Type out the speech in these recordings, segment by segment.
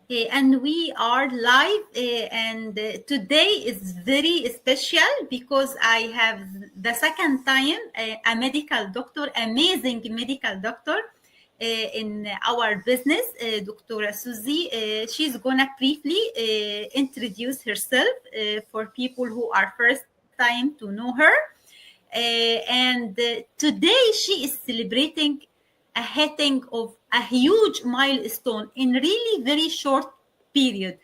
And we are live, and today is very special because I have the second time a medical doctor, amazing medical doctor in our business, Dr. Susie. She's gonna briefly introduce herself for people who are first time to know her. And today she is celebrating a hitting of a huge milestone in really very short period.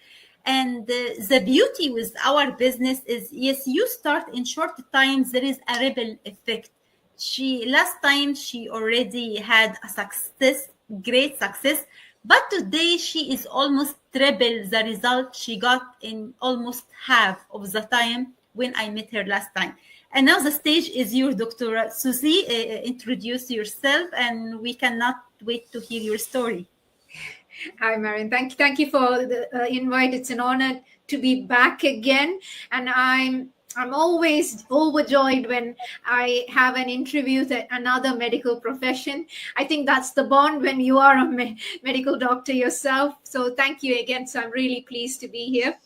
And the beauty with our business is, yes, you start in short times, there is a ripple effect. She last time she already had a success, great success, but today she is almost triple the result she got in almost half of the time when I met her last time. And now the stage is yours, Dr. Susie. Introduce yourself, and we cannot wait to hear your story. Hi, Marion. Thank you for the invite. It's an honor to be back again, and I'm always overjoyed when I have an interview with another medical profession. I think that's the bond when you are a medical doctor yourself. So thank you again. So I'm really pleased to be here.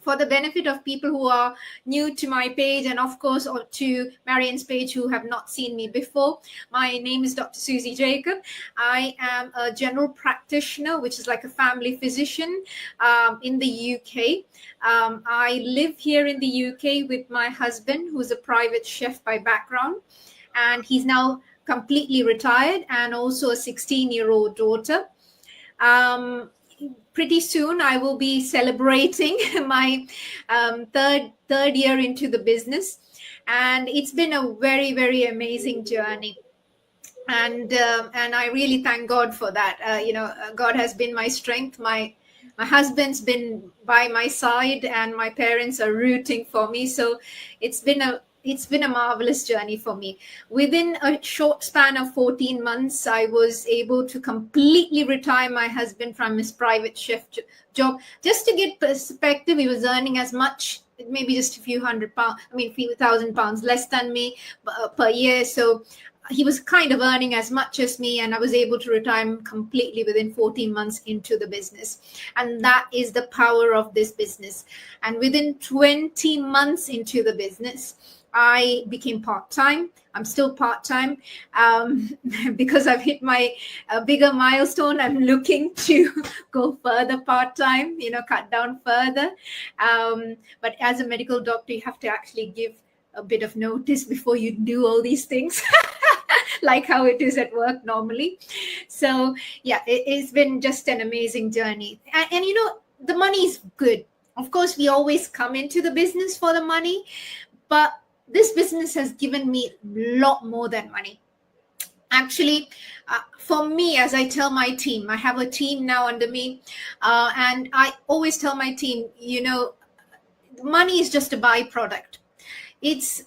For the benefit of people who are new to my page and of course or to Marion's page who have not seen me before, my name is Dr. Susie Jacob. I am a general practitioner, which is like a family physician in the UK. I live here in the UK with my husband, who's a private chef by background, and he's now completely retired, and also a 16-year-old daughter. Pretty soon I will be celebrating my third year into the business, and it's been a very, very amazing journey. And I really thank God for that. God has been my strength. My husband's been by my side, and my parents are rooting for me. So it's been a marvelous journey for me. Within a short span of 14 months, I was able to completely retire my husband from his private chef job. Just to get perspective, he was earning as much, maybe just a few thousand pounds less than me per year. So he was kind of earning as much as me, and I was able to retire him completely within 14 months into the business. And that is the power of this business. And within 20 months into the business, I became part-time. I'm still part-time because I've hit my bigger milestone. I'm looking to go further part-time, cut down further. But as a medical doctor, you have to actually give a bit of notice before you do all these things. Like how it is at work normally. So yeah, it's been just an amazing journey. And the money is good. Of course, we always come into the business for the money, but this business has given me a lot more than money. Actually, for me, as I tell my team, I have a team now under me, and I always tell my team, money is just a byproduct. It's,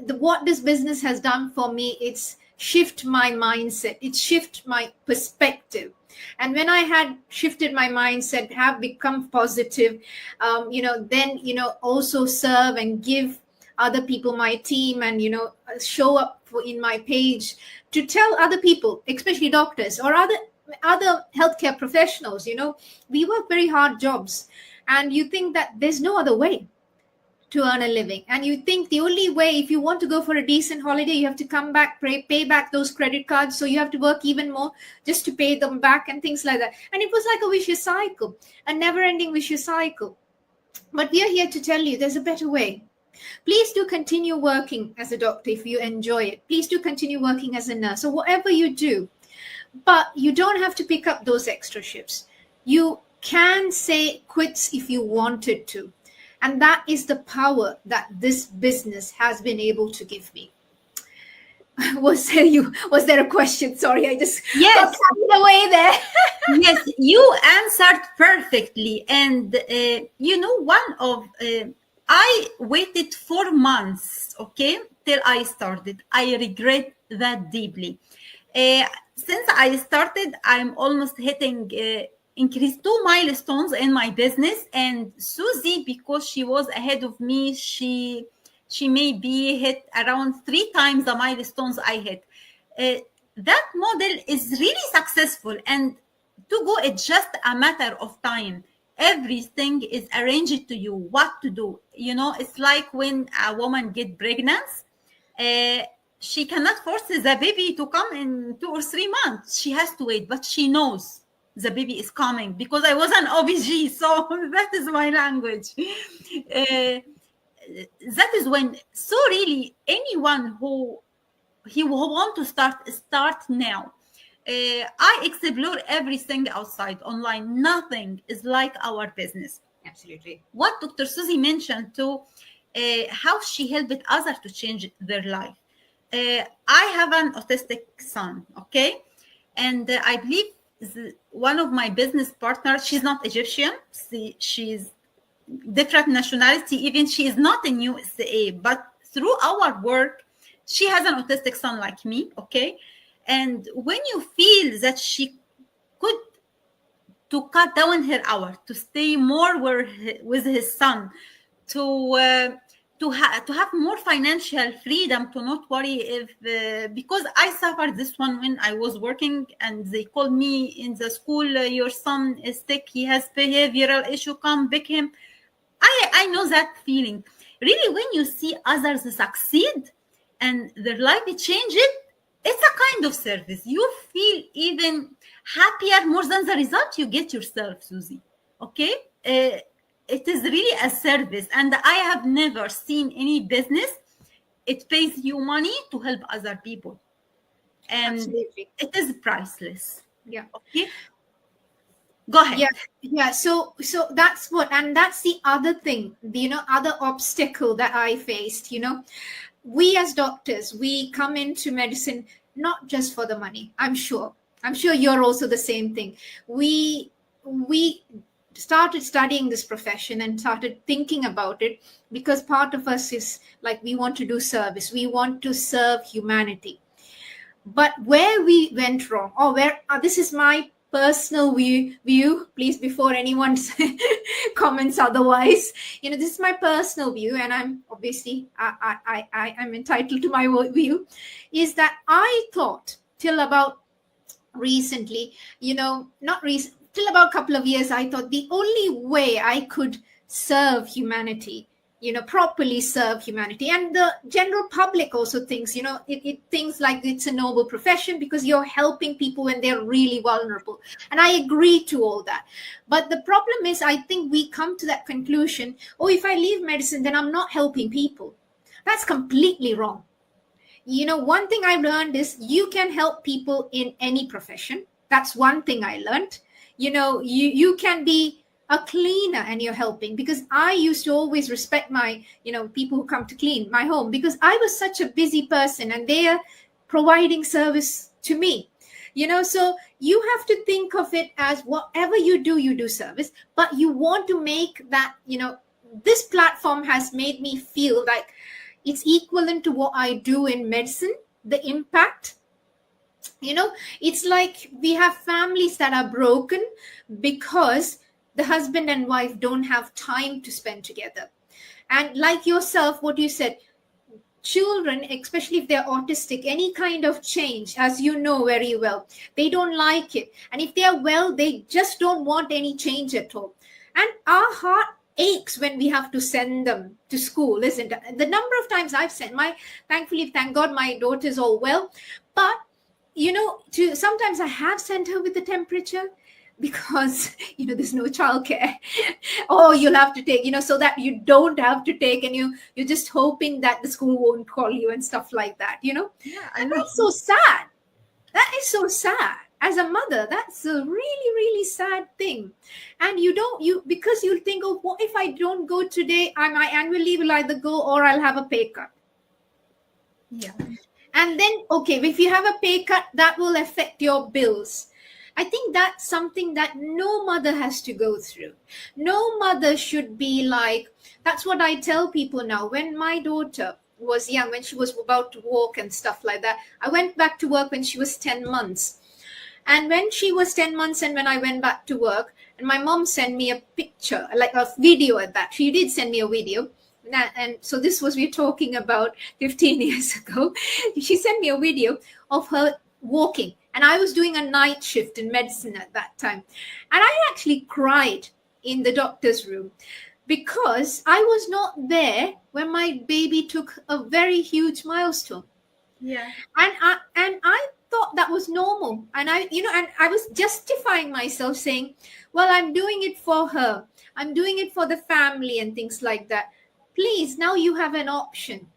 what this business has done for me, it's shift my mindset, it's shift my perspective. And when I had shifted my mindset, have become positive, then, also serve and give other people, my team, and, show up in my page to tell other people, especially doctors or other healthcare professionals, we work very hard jobs, and you think that there's no other way to earn a living. And you think the only way, if you want to go for a decent holiday, you have to come back, pay back those credit cards. So you have to work even more just to pay them back and things like that. And it was like a vicious cycle, a never-ending vicious cycle. But we are here to tell you there's a better way. Please do continue working as a doctor if you enjoy it. Please do continue working as a nurse or whatever you do. But you don't have to pick up those extra shifts. You can say quits if you wanted to. And that is the power that this business has been able to give me. Was there a question? Sorry, I just got carried away there. Yes, you answered perfectly. And I waited 4 months, till I started. I regret that deeply. Since I started, I'm almost hitting increased 2 milestones in my business. And Susie, because she was ahead of me, she maybe hit around 3 times the milestones I hit. That model is really successful. And to go, it's just a matter of time. Everything is arranged to you, what to do. You know, it's like when a woman get pregnant, uh, she cannot force the baby to come in 2 or 3 months. She has to wait, but she knows the baby is coming, because I was an OBG, so that is my language. That is when, so really, anyone who want to start now. I explore everything outside online. Nothing is like our business. Absolutely. What Dr. Susie mentioned too, how she helped others to change their life. I have an autistic son, okay? And I believe one of my business partners, she's not Egyptian. She's different nationality, even she is not in USA, but through our work, she has an autistic son like me, okay? And when you feel that she could to cut down her hour, to stay more with his son, to have more financial freedom, to not worry if because I suffered this one when I was working, and they called me in the school, your son is sick, he has behavioral issue, come pick him. I know that feeling. Really, when you see others succeed and their life changes, it's a kind of service. You feel even happier more than the result you get yourself, Susie. Okay? It is really a service. And I have never seen any business, it pays you money to help other people. And Absolutely. it is priceless. Yeah. Okay? Go ahead. Yeah. So that's what, and that's the other thing, other obstacle that I faced. We as doctors, we come into medicine not just for the money. I'm sure you're also the same thing. We started studying this profession and started thinking about it because part of us is like, we want to do service, we want to serve humanity. But where we went wrong, or where this is my personal view, please, before anyone comments otherwise, this is my personal view, and I'm obviously I'm entitled to my view, is that I thought till about recently, till about a couple of years, I thought the only way I could serve humanity, properly serve humanity, and the general public also thinks, it thinks like it's a noble profession because you're helping people when they're really vulnerable. And I agree to all that. But the problem is, I think we come to that conclusion, oh, if I leave medicine, then I'm not helping people. That's completely wrong. One thing I learned is you can help people in any profession. That's one thing I learned. You can be a cleaner and you're helping, because I used to always respect my, people who come to clean my home, because I was such a busy person and they are providing service to me. So you have to think of it as whatever you do service, but you want to make that, this platform has made me feel like it's equivalent to what I do in medicine, the impact. It's like we have families that are broken because the husband and wife don't have time to spend together. And like yourself, what you said, children, especially if they're autistic, any kind of change, as you know very well, they don't like it. And if they are well, they just don't want any change at all. And our heart aches when we have to send them to school, isn't it? The number of times I've sent thankfully, thank God, my daughter's all well. But, sometimes I have sent her with the temperature, because there's no childcare, or you'll have to take, so that you don't have to take, and you're just hoping that the school won't call you and stuff like that. Yeah, and that's so sad. That is so sad. As a mother, that's a really, really sad thing. And because you'll think, oh, what if I don't go today? My annual leave will either go or I'll have a pay cut. Yeah. And then, okay, if you have a pay cut, that will affect your bills. I think that's something that no mother has to go through. No mother should be like, that's what I tell people now. When my daughter was young, when she was about to walk and stuff like that, I went back to work when she was 10 months. And when she was 10 months and when I went back to work, and my mom sent me a picture, like a video at that. She did send me a video. And so we're talking about 15 years ago. She sent me a video of her walking. And I was doing a night shift in medicine at that time. And I actually cried in the doctor's room because I was not there when my baby took a very huge milestone. Yeah. And I thought that was normal. And I was justifying myself saying, well, I'm doing it for her. I'm doing it for the family and things like that. Please, now you have an option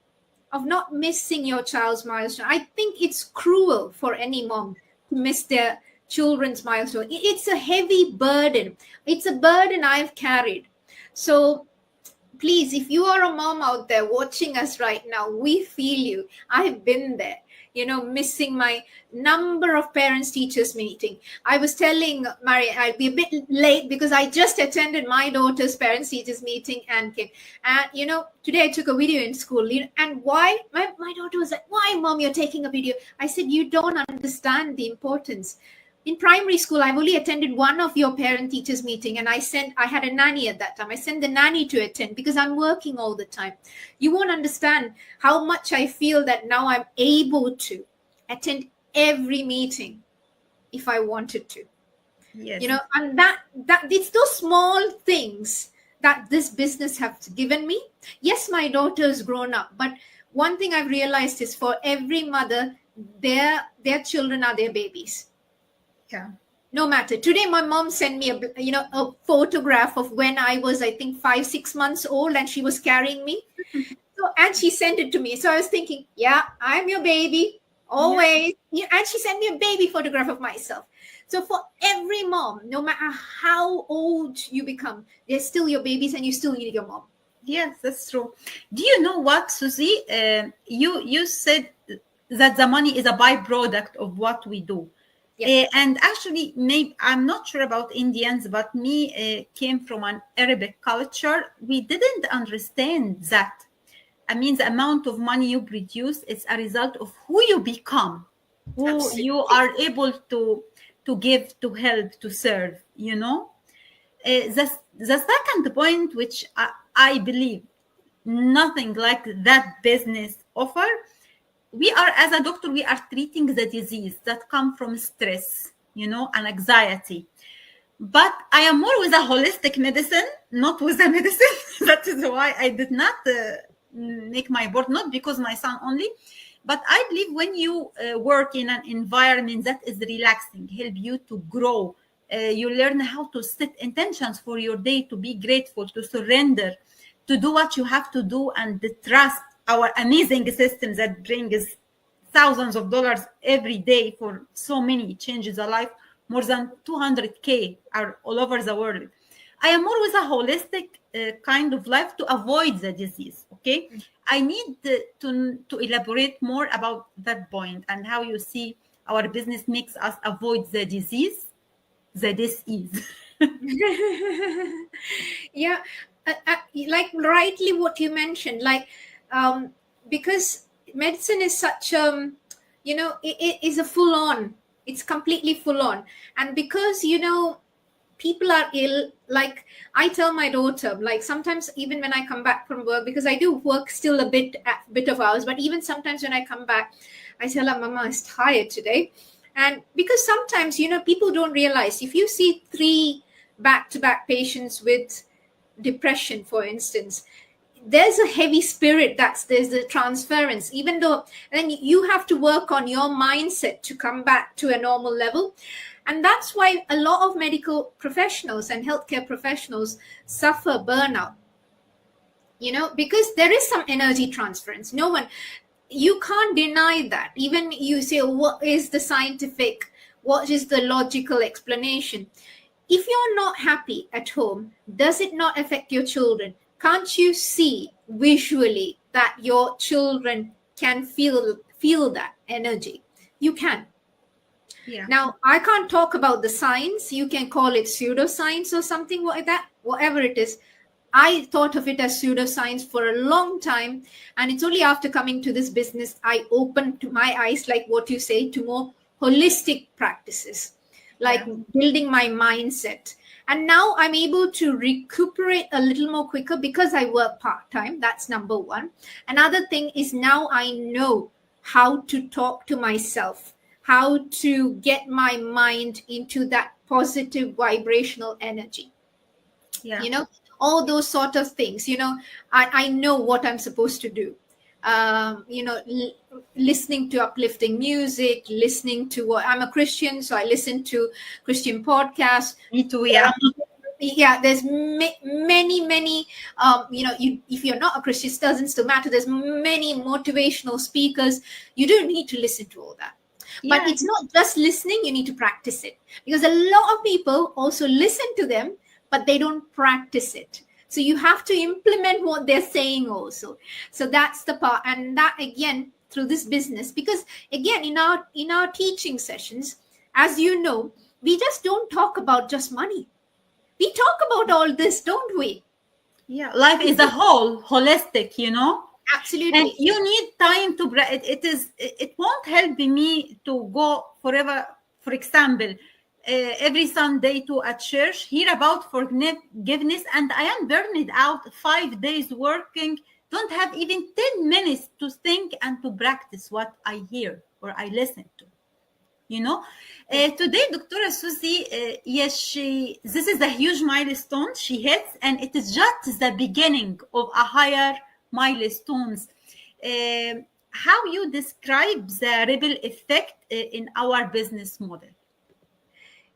of not missing your child's milestone. I think it's cruel for any mom to miss their children's milestone. It's a heavy burden. It's a burden I've carried. So please, if you are a mom out there watching us right now, we feel you. I've been there, missing my number of parents teachers meeting. I was telling Mary I'd be a bit late because I just attended my daughter's parents teachers meeting and came. And today I took a video in school. And why my daughter was like, why mom you're taking a video? I said, you don't understand the importance. In primary school, I've only attended one of your parent teachers meeting, and I had a nanny at that time. I sent the nanny to attend because I'm working all the time. You won't understand how much I feel that now I'm able to attend every meeting if I wanted to. Yes. And that it's those small things that this business has given me. Yes, my daughter's grown up, but one thing I've realized is for every mother, their children are their babies. Yeah. No matter. Today, my mom sent me a photograph of when I was, I think, 5-6 months old, and she was carrying me. And she sent it to me. So I was thinking, yeah, I'm your baby always. Yeah. And she sent me a baby photograph of myself. So for every mom, no matter how old you become, they're still your babies, and you still need your mom. Yes, that's true. Do you know what, Susie? You said that the money is a byproduct of what we do. Yes. And actually, maybe I'm not sure about Indians, but me came from an Arabic culture. We didn't understand that. I mean, the amount of money you produce is a result of who you become, who Absolutely. You are able to give, to help, to serve. The second point, which I believe nothing like that business offer. We are, as a doctor, we are treating the disease that come from stress, and anxiety. But I am more with a holistic medicine, not with a medicine. That is why I did not make my board, not because my son only, but I believe when you work in an environment that is relaxing, help you to grow, you learn how to set intentions for your day, to be grateful, to surrender, to do what you have to do, and trust our amazing systems that brings thousands of dollars every day for so many changes a life. More than 200K are all over the world. I am more with a holistic kind of life to avoid the disease. Okay, I need to elaborate more about that point and how you see our business makes us avoid the disease. The disease. Yeah, like rightly what you mentioned, like. Because medicine is such it is a full on, it's completely full on. And because people are ill, like I tell my daughter, like sometimes even when I come back from work, because I do work still a bit of hours, but even sometimes when I come back, I tell her, Mama is tired today. And because sometimes people don't realize, if you see 3 back-to-back patients with depression, for instance, there's a heavy spirit, there's the transference, even though then you have to work on your mindset to come back to a normal level. And that's why a lot of medical professionals and healthcare professionals suffer burnout, because there is some energy transference. You can't deny that. Even you say, what is the scientific, what is the logical explanation? If you're not happy at home, does it not affect your children? Can't you see visually that your children can feel that energy? You can. Yeah. Now, I can't talk about the science. You can call it pseudoscience or something like that, whatever it is. I thought of it as pseudoscience for a long time. And it's only after coming to this business, I opened my eyes, like what you say, to more holistic practices, like building my mindset. And now I'm able to recuperate a little more quicker because I work part-time. That's number one. Another thing is now I know how to talk to myself, how to get my mind into that positive vibrational energy. Yeah. All those sort of things. I know what I'm supposed to do. Listening to uplifting music, listening to I'm a Christian, so I listen to Christian podcasts. Me too. Yeah. There's many if you're not a Christian, it doesn't still matter. There's many motivational speakers. You don't need to listen to all that. Yeah. But it's not just listening, you need to practice it, because a lot of people also listen to them, but they don't practice it. So you have to implement what they're saying also. So that's the part. And that, again, through this business, because again, in our teaching sessions, as you know, we just don't talk about just money. We talk about all this, don't we? Yeah, life is a whole, holistic, Absolutely. And you need time to it won't help me to go forever. For example, every Sunday to a church, hear about forgiveness, and I am burned out 5 days working, don't have even 10 minutes to think and to practice what I hear or I listen to. Today, Dr. Susie, yes, this is a huge milestone she hits, and it is just the beginning of a higher milestones. How you describe the ripple effect in our business model?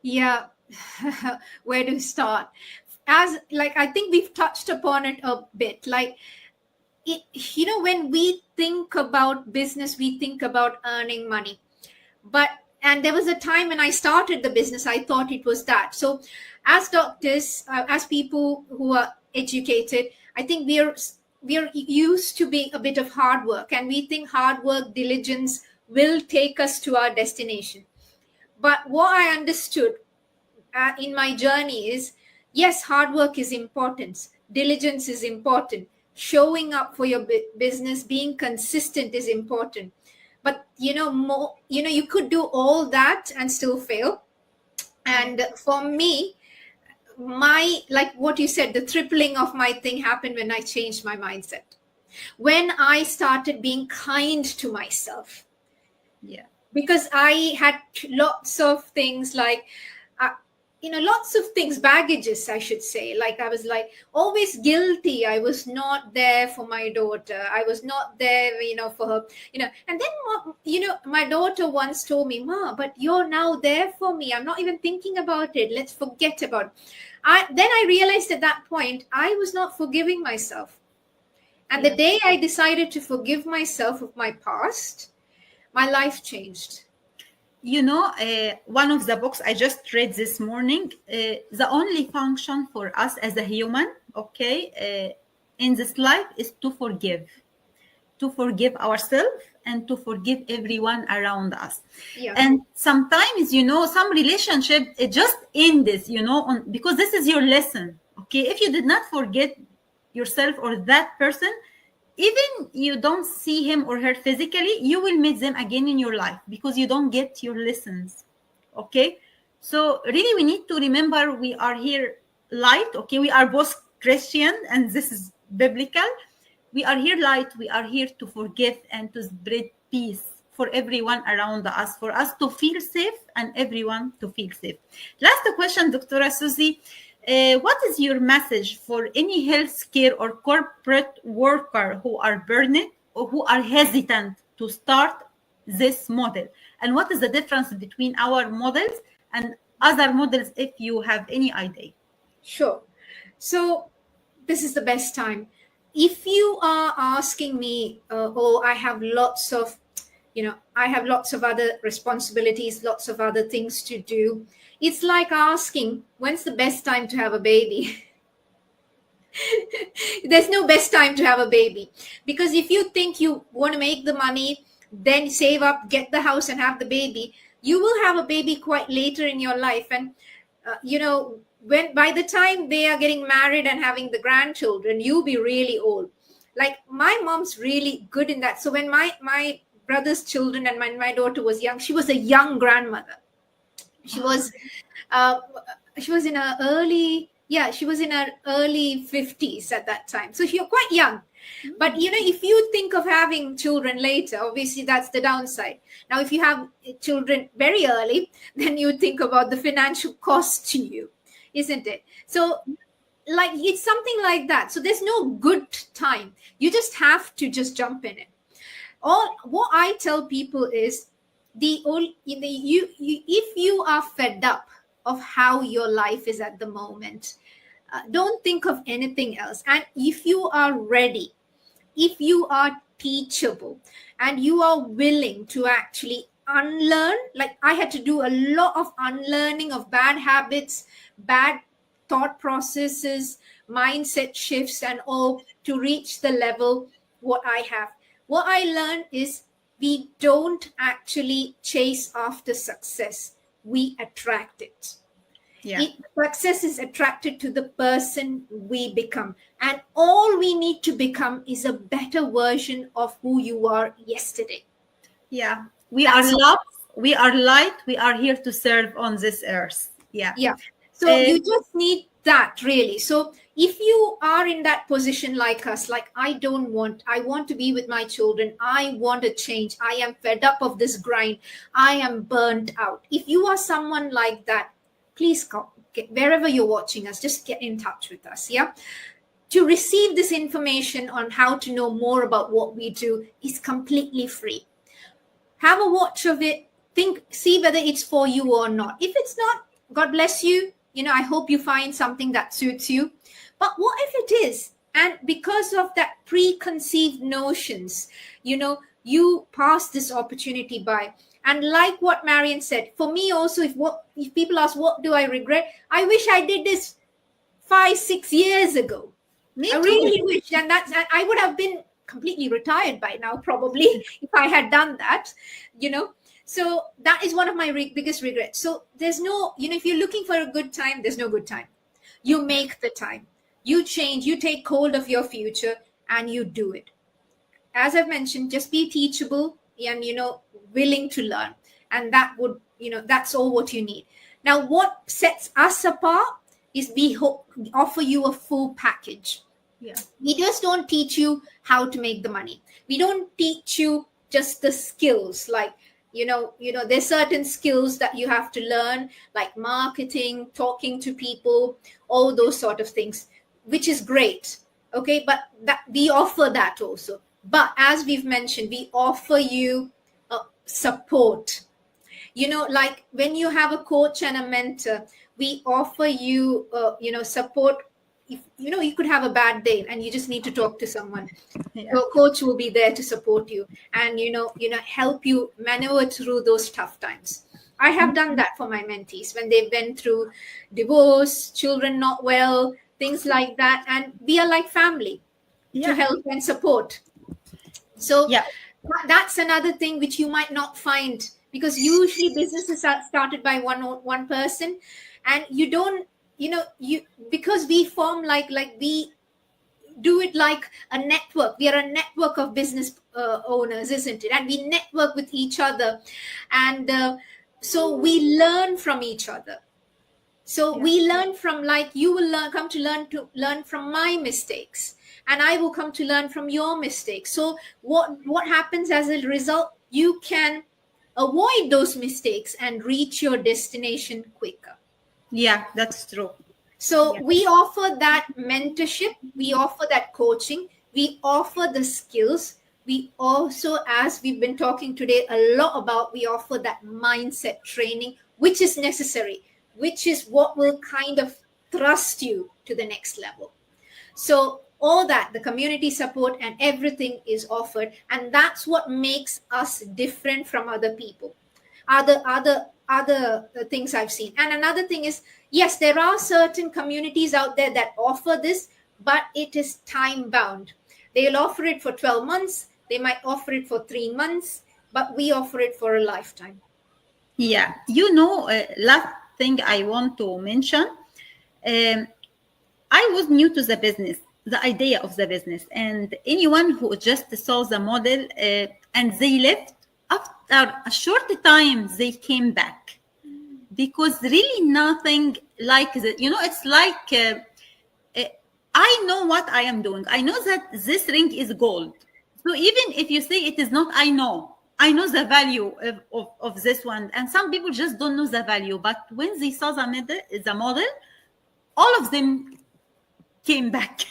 Yeah, where to start? I think we've touched upon it a bit. When we think about business, we think about earning money. And there was a time when I started the business, I thought it was that. So as doctors, as people who are educated, I think we are used to be a bit of hard work, and we think hard work, diligence will take us to our destination. But what I understood in my journey is, yes, hard work is important. Diligence is important. Showing up for your business, being consistent is important. But you could do all that and still fail. And for me, like what you said, the tripling of my thing happened when I changed my mindset. When I started being kind to myself. Yeah. Because I had lots of things lots of things, baggages, I should say. I was always guilty. I was not there for my daughter. I was not there, for her, and then, my daughter once told me, Ma, but you're now there for me. I'm not even thinking about it. Let's forget about it. Then I realized at that point, I was not forgiving myself. And the day I decided to forgive myself of my past, my life changed. One of the books I just read this morning, the only function for us as a human, in this life is to forgive ourselves and to forgive everyone around us. Yeah. And sometimes, some relationship, it just ends, because this is your lesson. Okay. If you did not forget yourself or that person, even you don't see him or her physically, you will meet them again in your life because you don't get your lessons. Okay. So really, we need to remember we are here light. Okay. We are both Christian and this is biblical. We are here light. We are here to forgive and to spread peace for everyone around us, for us to feel safe and everyone to feel safe. Last question, Dr. Susie. What is your message for any healthcare or corporate worker who are burned or who are hesitant to start this model? And what is the difference between our models and other models, if you have any idea? Sure. So this is the best time. If you are asking me, I have lots of, I have lots of other responsibilities, lots of other things to do. It's like asking, when's the best time to have a baby? There's no best time to have a baby. Because if you think you want to make the money, then save up, get the house and have the baby, you will have a baby quite later in your life. And, when by the time they are getting married and having the grandchildren, you'll be really old. Like my mom's really good in that. So when my brother's children and my daughter was young, she was a young grandmother. She was in her early Yeah, she was in her early 50s at that time. So you're quite young. But if you think of having children later, obviously that's the downside. Now, if you have children very early, then you think about the financial cost to you, isn't it? So like it's something like that. So there's no good time. You just have to just jump in it. All what I tell people is if you are fed up of how your life is at the moment, don't think of anything else. And if you are ready, if you are teachable, and you are willing to actually unlearn, like I had to do a lot of unlearning of bad habits, bad thought processes, mindset shifts, and all to reach the level what I have. What I learned is we don't actually chase after success, we attract it. Yeah. Success is attracted to the person we become. And all we need to become is a better version of who you are yesterday. Yeah. We are love. We are light. We are here to serve on this earth. Yeah. Yeah. So you just need that, really. So if you are in that position like us, like I want to be with my children. I want a change. I am fed up of this grind. I am burnt out. If you are someone like that, please come, wherever you're watching us, just get in touch with us. Yeah. To receive this information on how to know more about what we do is completely free. Have a watch of it. See whether it's for you or not. If it's not, God bless you. I hope you find something that suits you. But what if it is? And because of that preconceived notions, you pass this opportunity by. And like what Marion said, for me also, if people ask, what do I regret? I wish I did this 5-6 years ago. I really wish. And I would have been completely retired by now, probably, if I had done that, So that is one of my biggest regrets. So there's no, if you're looking for a good time, there's no good time. You make the time. You change. You take hold of your future and you do it. As I've mentioned, just be teachable and, willing to learn. And that would, that's all what you need. Now, what sets us apart is we offer you a full package. Yeah. We just don't teach you how to make the money. We don't teach you just the skills. Like, there's certain skills that you have to learn, like marketing, talking to people, all those sort of things, which is great. Okay. But we offer that also. But as we've mentioned, we offer you support. Like when you have a coach and a mentor, we offer you, support. If you could have a bad day and you just need to talk to someone. Yeah. Your coach will be there to support you and help you maneuver through those tough times. I have done that for my mentees when they've been through divorce, children not well, things like that, and we are like family to help and support. So that's another thing which you might not find, because usually businesses are started by one person, and you don't, because we form like we do it like a network. We are a network of business owners, isn't it? And we network with each other, and so we learn from each other. So we learn from, like, you will come to learn from my mistakes, and I will come to learn from your mistakes. So what happens as a result? You can avoid those mistakes and reach your destination quicker. Yeah, that's true. So we offer that mentorship, we offer that coaching, we offer the skills. We also, as we've been talking today a lot about, we offer that mindset training, which is necessary, which is what will kind of thrust you to the next level. So all that, the community support and everything is offered. And that's what makes us different from other people, other things I've seen. And another thing is, yes, there are certain communities out there that offer this, but it is time bound. They'll offer it for 12 months. They might offer it for 3 months, but we offer it for a lifetime. Yeah. Last thing I want to mention, I was new to the business, the idea of the business, and anyone who just saw the model and they left, after a short time, they came back, because really nothing like the, it's like I know what I am doing. I know that this ring is gold. So even if you say it is not, I know the value of this one. And some people just don't know the value. But when they saw the model, all of them came back.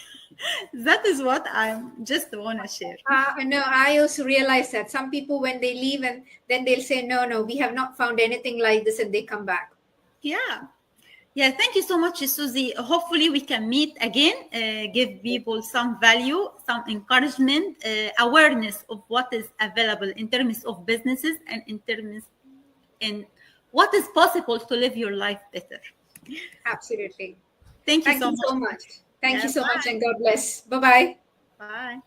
That is what I just want to share. No, I also realize that some people, when they leave and then they'll say, no, we have not found anything like this, and they come back. Yeah, thank you so much, Susie. Hopefully we can meet again, give people some value, some encouragement, awareness of what is available in terms of businesses and in terms in what is possible to live your life better. Absolutely. Thank you so much. Thank you so much, and God bless. Bye-bye. Bye.